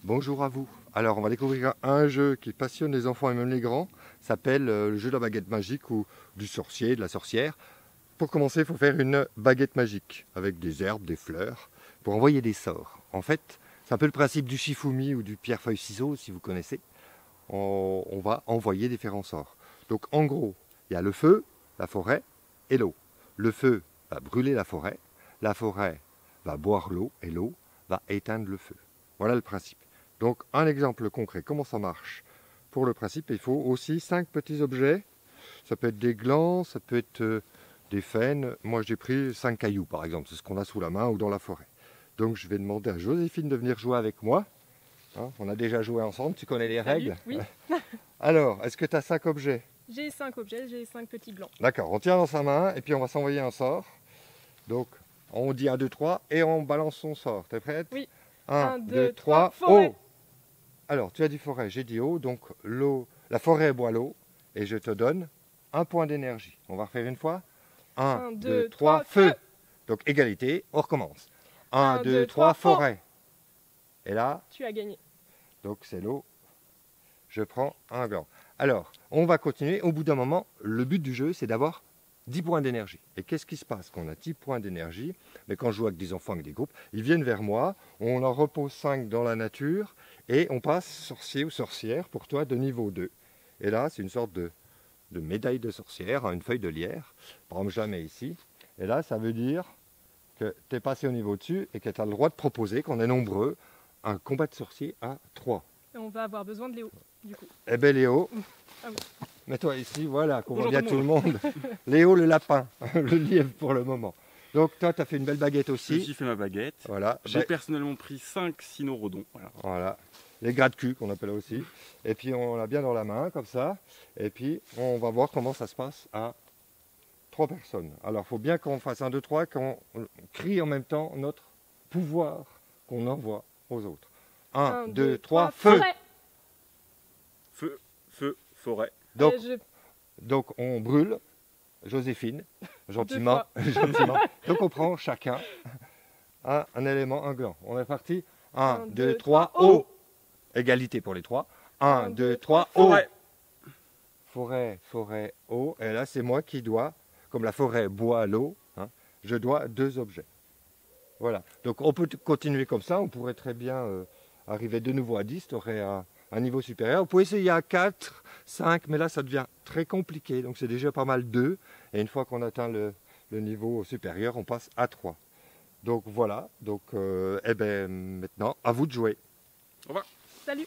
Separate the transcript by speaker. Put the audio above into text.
Speaker 1: Bonjour à vous. Alors on va découvrir un jeu qui passionne les enfants et même les grands. Ça s'appelle le jeu de la baguette magique ou du sorcier, de la sorcière. Pour commencer, il faut faire une baguette magique avec des herbes, des fleurs, pour envoyer des sorts. En fait, c'est un peu le principe du shifumi ou du pierre-feuille-ciseaux, si vous connaissez. On va envoyer différents sorts. Donc en gros, il y a le feu, la forêt et l'eau. Le feu va brûler la forêt va boire l'eau et l'eau va éteindre le feu. Voilà le principe. Donc un exemple concret, comment ça marche? Pour le principe, il faut aussi 5 petits objets. Ça peut être des glands, ça peut être des faines. Moi j'ai pris 5 cailloux par exemple, c'est ce qu'on a sous la main ou dans la forêt. Donc je vais demander à Joséphine de venir jouer avec moi. Hein, on a déjà joué ensemble, tu connais les règles?
Speaker 2: Oui.
Speaker 1: Alors, est-ce que tu as 5 objets?
Speaker 2: J'ai 5 objets, j'ai 5 petits blancs.
Speaker 1: D'accord, on tient dans sa main et puis on va s'envoyer un sort. Donc on dit 1, 2, 3 et on balance son sort. T'es prête?
Speaker 2: Oui.
Speaker 1: 1, 2, 3,
Speaker 2: forêt.
Speaker 1: eau. Alors, tu as dit forêt, j'ai dit eau, donc l'eau, la forêt boit l'eau, et je te donne un point d'énergie. On va refaire une fois. 1, 2, 3, feu. Donc égalité, on recommence. 1, 2, 3, forêt. Et là,
Speaker 2: tu as gagné.
Speaker 1: Donc c'est l'eau, je prends un gland. Alors, on va continuer. Au bout d'un moment, le but du jeu, c'est d'avoir 10 points d'énergie. Et qu'est-ce qui se passe quand on a 10 points d'énergie? Mais quand je joue avec des enfants, avec des groupes, ils viennent vers moi, on en repose 5 dans la nature, et on passe sorcier ou sorcière pour toi de niveau 2. Et là, c'est une sorte de médaille de sorcière, une feuille de lierre. Par exemple, jamais ici. Et là, ça veut dire que tu es passé au niveau dessus et que tu as le droit de proposer, qu'on est nombreux, un combat de sorcier à 3.
Speaker 2: Et on va avoir besoin de Léo, du coup.
Speaker 1: Eh bien Léo,
Speaker 2: Ah oui.
Speaker 1: mets-toi ici, voilà, qu'on voit
Speaker 2: Bonjour
Speaker 1: bien tout le monde. Léo le lapin, le lièvre pour le moment. Donc toi, tu as fait une belle baguette aussi.
Speaker 3: J'ai fait ma baguette.
Speaker 1: Voilà.
Speaker 3: J'ai personnellement pris 5 cynorhodons.
Speaker 1: Voilà. Les gratte-culs qu'on appelle aussi. Et puis on l'a bien dans la main, comme ça. Et puis on va voir comment ça se passe à 3 personnes. Alors il faut bien qu'on fasse 1, 2, 3, qu'on crie en même temps notre pouvoir qu'on envoie aux autres. 1, 2, 3, feu!
Speaker 2: Forêt.
Speaker 3: Feu, feu, forêt.
Speaker 1: Donc on brûle, Joséphine, gentiment, gentiment. Donc on prend chacun un élément, un gland. On est parti. 1, 2, 3, eau. Égalité pour les 3. 1, 2, 3, eau.
Speaker 3: Forêt.
Speaker 1: Forêt, forêt, eau. Et là c'est moi qui dois, comme la forêt boit l'eau, hein, je dois 2 objets. Voilà. Donc on peut continuer comme ça. On pourrait très bien arriver de nouveau à 10. Tu aurais un niveau supérieur. Vous pouvez essayer à 4, 5, mais là ça devient très compliqué. Donc c'est déjà pas mal 2. Et une fois qu'on atteint le niveau supérieur, on passe à 3. Donc voilà. Donc maintenant, à vous de jouer.
Speaker 3: Au revoir.
Speaker 2: Salut.